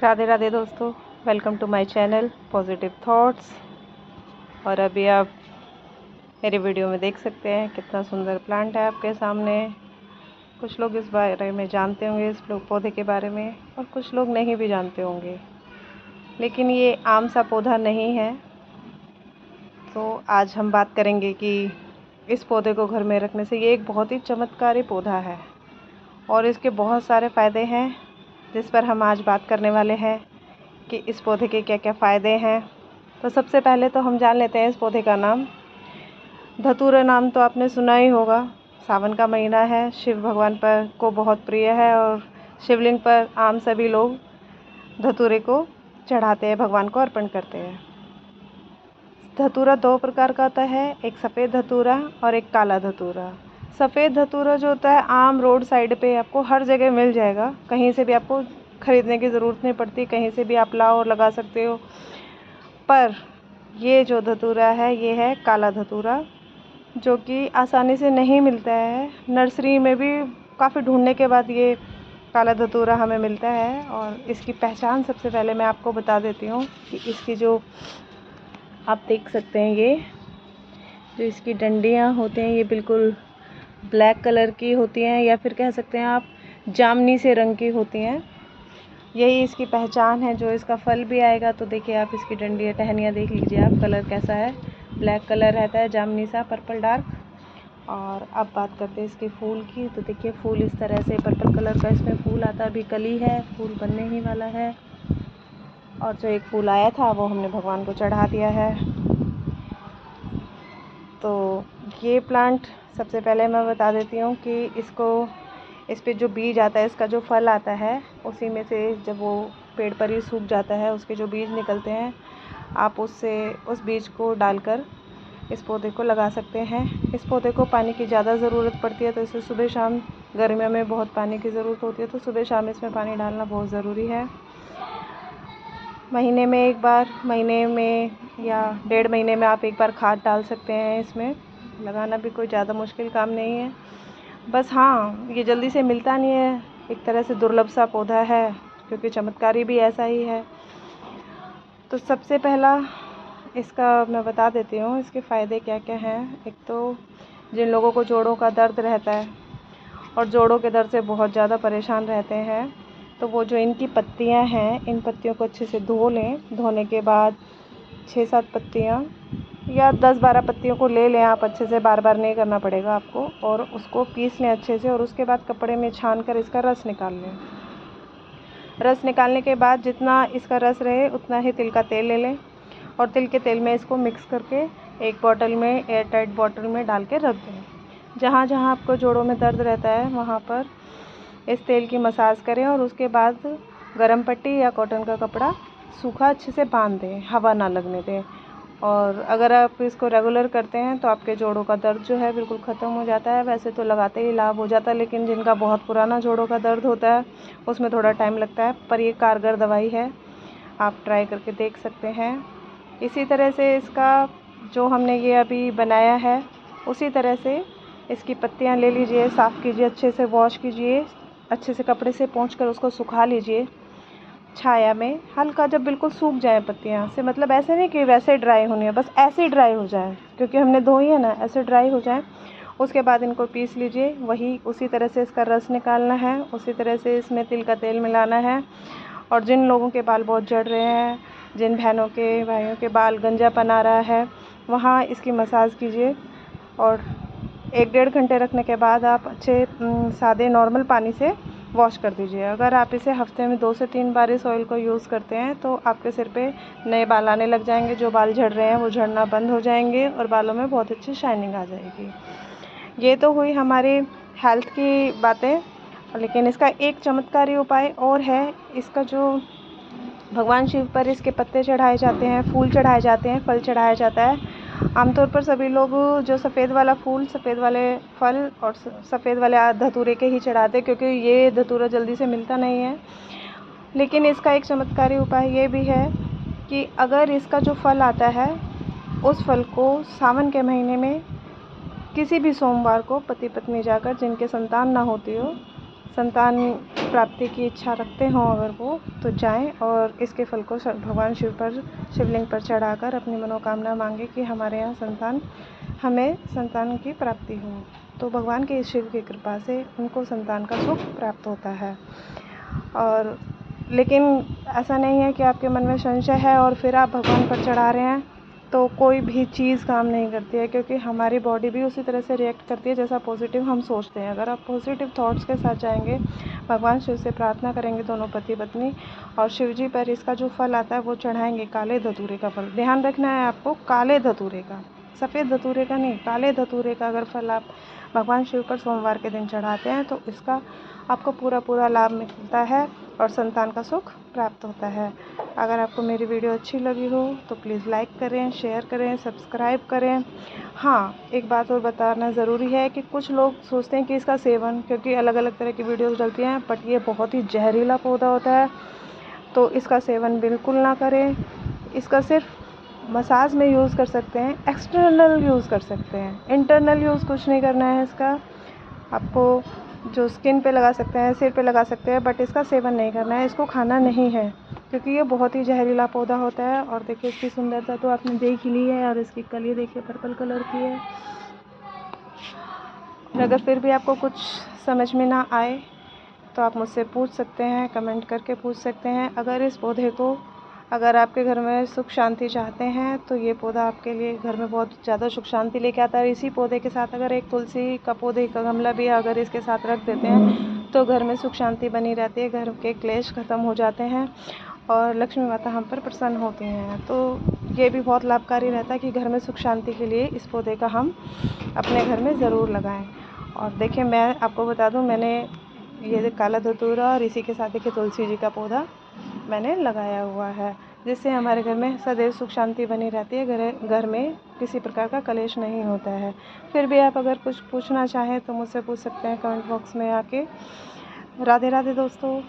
राधे राधे दोस्तों, welcome to my channel positive thoughts. और अभी आप मेरे वीडियो में देख सकते हैं कितना सुंदर प्लांट है आपके सामने। कुछ लोग इस बारे में जानते होंगे, इस पौधे के बारे में, और कुछ लोग नहीं भी जानते होंगे। लेकिन ये आम सा पौधा नहीं है। तो आज हम बात करेंगे कि इस पौधे को घर में रखने से ये एक बहुत ही चमत्कारी पौधा है और इसके बहुत सारे फ़ायदे हैं, जिस पर हम आज बात करने वाले हैं कि इस पौधे के क्या क्या फ़ायदे हैं। तो सबसे पहले तो हम जान लेते हैं इस पौधे का नाम। धतूरा नाम तो आपने सुना ही होगा। सावन का महीना है, शिव भगवान पर को बहुत प्रिय है और शिवलिंग पर आम सभी लोग धतूरे को चढ़ाते हैं, भगवान को अर्पण करते हैं। धतूरा दो प्रकार का होता है, एक सफ़ेद धतूरा और एक काला धतूरा। सफ़ेद धतूरा जो होता है आम रोड साइड पे आपको हर जगह मिल जाएगा, कहीं से भी आपको ख़रीदने की ज़रूरत नहीं पड़ती, कहीं से भी आप लाओ और लगा सकते हो। पर ये जो धतूरा है ये है काला धतूरा, जो कि आसानी से नहीं मिलता है। नर्सरी में भी काफ़ी ढूंढने के बाद ये काला धतूरा हमें मिलता है। और इसकी पहचान सबसे पहले मैं आपको बता देती हूँ कि इसकी जो आप देख सकते हैं, ये जो इसकी डंडियाँ होती हैं ये बिल्कुल ब्लैक कलर की होती हैं, या फिर कह सकते हैं आप जामनी से रंग की होती हैं। यही इसकी पहचान है। जो इसका फल भी आएगा तो देखिए आप इसकी डंडियाँ टहनियाँ देख लीजिए आप, कलर कैसा है, ब्लैक कलर रहता है, जामनी सा, पर्पल डार्क। और अब बात करते हैं इसके फूल की। तो देखिए फूल इस तरह से पर्पल कलर का इसमें फूल आता है, अभी कली है, फूल बनने ही वाला है। और जो एक फूल आया था वो हमने भगवान को चढ़ा दिया है। तो ये प्लांट सबसे पहले मैं बता देती हूँ कि इस पे जो बीज आता है, इसका जो फल आता है, उसी में से जब वो पेड़ पर ही सूख जाता है, उसके जो बीज निकलते हैं, आप उस बीज को डालकर इस पौधे को लगा सकते हैं। इस पौधे को पानी की ज़्यादा ज़रूरत पड़ती है, तो इसे सुबह शाम, गर्मियों में बहुत पानी की ज़रूरत होती है, तो सुबह शाम इसमें पानी डालना बहुत ज़रूरी है। महीने में एक बार, महीने में या 1.5 महीने में आप एक बार खाद डाल सकते हैं। इसमें लगाना भी कोई ज़्यादा मुश्किल काम नहीं है। बस हाँ, ये जल्दी से मिलता नहीं है, एक तरह से दुर्लभ सा पौधा है, क्योंकि चमत्कारी भी ऐसा ही है। तो सबसे पहला इसका मैं बता देती हूँ इसके फ़ायदे क्या क्या हैं। एक तो जिन लोगों को जोड़ों का दर्द रहता है और जोड़ों के दर्द से बहुत ज़्यादा परेशान रहते हैं, तो वो जो इनकी पत्तियां हैं, इन पत्तियों को अच्छे से धो लें। धोने के बाद 6-7 पत्तियां या 10-12 पत्तियों को ले लें आप, अच्छे से, बार बार नहीं करना पड़ेगा आपको, और उसको पीस लें अच्छे से। और उसके बाद कपड़े में छान कर इसका रस निकाल लें। रस निकालने के बाद जितना इसका रस रहे उतना ही तिल का तेल ले लें, और तिल के तेल में इसको मिक्स करके एक बॉटल में, एयर टाइट बॉटल में डाल के रख दें। जहाँ जहाँ आपको जोड़ों में दर्द रहता है वहाँ पर इस तेल की मसाज करें, और उसके बाद गरम पट्टी या कॉटन का कपड़ा सूखा अच्छे से बांध दें, हवा ना लगने दें। और अगर आप इसको रेगुलर करते हैं तो आपके जोड़ों का दर्द जो है बिल्कुल ख़त्म हो जाता है। वैसे तो लगाते ही लाभ हो जाता है, लेकिन जिनका बहुत पुराना जोड़ों का दर्द होता है उसमें थोड़ा टाइम लगता है, पर ये कारगर दवाई है, आप ट्राई करके देख सकते हैं। इसी तरह से इसका जो हमने ये अभी बनाया है, उसी तरह से इसकी पत्तियां ले लीजिए, साफ़ कीजिए, अच्छे से वॉश कीजिए, अच्छे से कपड़े से पोंछकर उसको सुखा लीजिए छाया में। हल्का जब बिल्कुल सूख जाए पत्तियां से, मतलब ऐसे नहीं कि वैसे ड्राई होनी है, बस ऐसे ड्राई हो जाए, क्योंकि हमने धोई है ना, ऐसे ड्राई हो जाए। उसके बाद इनको पीस लीजिए, उसी तरह से इसका रस निकालना है, उसी तरह से इसमें तिल का तेल मिलाना है। और जिन लोगों के बाल बहुत झड़ रहे हैं, जिन बहनों के, भाइयों के बाल गंजापन आ रहा है, वहाँ इसकी मसाज कीजिए। और 1-1.5 घंटे रखने के बाद आप अच्छे सादे नॉर्मल पानी से वॉश कर दीजिए। अगर आप इसे हफ्ते में 2 से 3 बार इस ऑयल को यूज़ करते हैं तो आपके सिर पे नए बाल आने लग जाएंगे। जो बाल झड़ रहे हैं वो झड़ना बंद हो जाएंगे और बालों में बहुत अच्छी शाइनिंग आ जाएगी। ये तो हुई हमारी हेल्थ की बातें, लेकिन इसका एक चमत्कारी उपाय और है। इसका जो भगवान शिव पर इसके पत्ते चढ़ाए जाते हैं, फूल चढ़ाए जाते हैं, फल चढ़ाया जाता है। आमतौर पर सभी लोग जो सफ़ेद वाला फूल, सफ़ेद वाले फल और सफ़ेद वाले धतूरे के ही चढ़ाते हैं, क्योंकि ये धतूरा जल्दी से मिलता नहीं है। लेकिन इसका एक चमत्कारी उपाय ये भी है कि अगर इसका जो फल आता है, उस फल को सावन के महीने में किसी भी सोमवार को पति पत्नी जाकर, जिनके संतान ना होती हो, संतान प्राप्ति की इच्छा रखते हों अगर वो, तो जाएं और इसके फल को भगवान शिव पर, शिवलिंग पर चढ़ाकर अपनी मनोकामना मांगे कि हमारे यहाँ हमें संतान की प्राप्ति हो। तो भगवान के शिव की कृपा से उनको संतान का सुख प्राप्त होता है। और लेकिन ऐसा नहीं है कि आपके मन में संशय है और फिर आप भगवान पर चढ़ा रहे हैं तो कोई भी चीज़ काम नहीं करती है, क्योंकि हमारी बॉडी भी उसी तरह से रिएक्ट करती है जैसा पॉजिटिव हम सोचते हैं। अगर आप पॉजिटिव थॉट्स के साथ जाएंगे, भगवान शिव से प्रार्थना करेंगे दोनों पति पत्नी, और शिव जी पर इसका जो फल आता है वो चढ़ाएंगे, काले धतूरे का फल। ध्यान रखना है आपको, काले धतूरे का, सफ़ेद धतूरे का नहीं, काले धतूरे का अगर फल आप भगवान शिव पर सोमवार के दिन चढ़ाते हैं तो इसका आपको पूरा लाभ मिलता है और संतान का सुख प्राप्त होता है। अगर आपको मेरी वीडियो अच्छी लगी हो तो प्लीज़ लाइक करें, शेयर करें, सब्सक्राइब करें। हाँ, एक बात और बताना ज़रूरी है कि कुछ लोग सोचते हैं कि इसका सेवन, क्योंकि अलग अलग तरह की वीडियोस डलती हैं, बट ये बहुत ही जहरीला पौधा होता है, तो इसका सेवन बिल्कुल ना करें। इसका सिर्फ मसाज में यूज़ कर सकते हैं, एक्सटर्नल यूज़ कर सकते हैं, इंटरनल यूज़ कुछ नहीं करना है इसका। आपको जो स्किन पे लगा सकते हैं, सिर पे लगा सकते हैं, बट इसका सेवन नहीं करना है, इसको खाना नहीं है, क्योंकि ये बहुत ही जहरीला पौधा होता है। और देखिए इसकी सुंदरता तो आपने देख ही ली है, और इसकी कली देखिए पर्पल कलर की है। और अगर फिर भी आपको कुछ समझ में ना आए तो आप मुझसे पूछ सकते हैं, कमेंट करके पूछ सकते हैं। अगर इस पौधे को, अगर आपके घर में सुख शांति चाहते हैं तो ये पौधा आपके लिए घर में बहुत ज़्यादा सुख शांति लेके आता है। इसी पौधे के साथ अगर एक तुलसी का पौधे का गमला भी अगर इसके साथ रख देते हैं तो घर में सुख शांति बनी रहती है, घर के क्लेश ख़त्म हो जाते हैं और लक्ष्मी माता हम पर प्रसन्न होती हैं। तो ये भी बहुत लाभकारी रहता है कि घर में सुख शांति के लिए इस पौधे का हम अपने घर में ज़रूर लगाएँ। और देखिए मैं आपको बता दूँ, मैंने ये काला धतूरा और इसी के साथ देखिए तुलसी जी का पौधा मैंने लगाया हुआ है, जिससे हमारे घर में सदैव सुख शांति बनी रहती है, घर में किसी प्रकार का कलेश नहीं होता है। फिर भी आप अगर कुछ पूछना चाहें तो मुझसे पूछ सकते हैं कमेंट बॉक्स में आके। राधे राधे दोस्तों।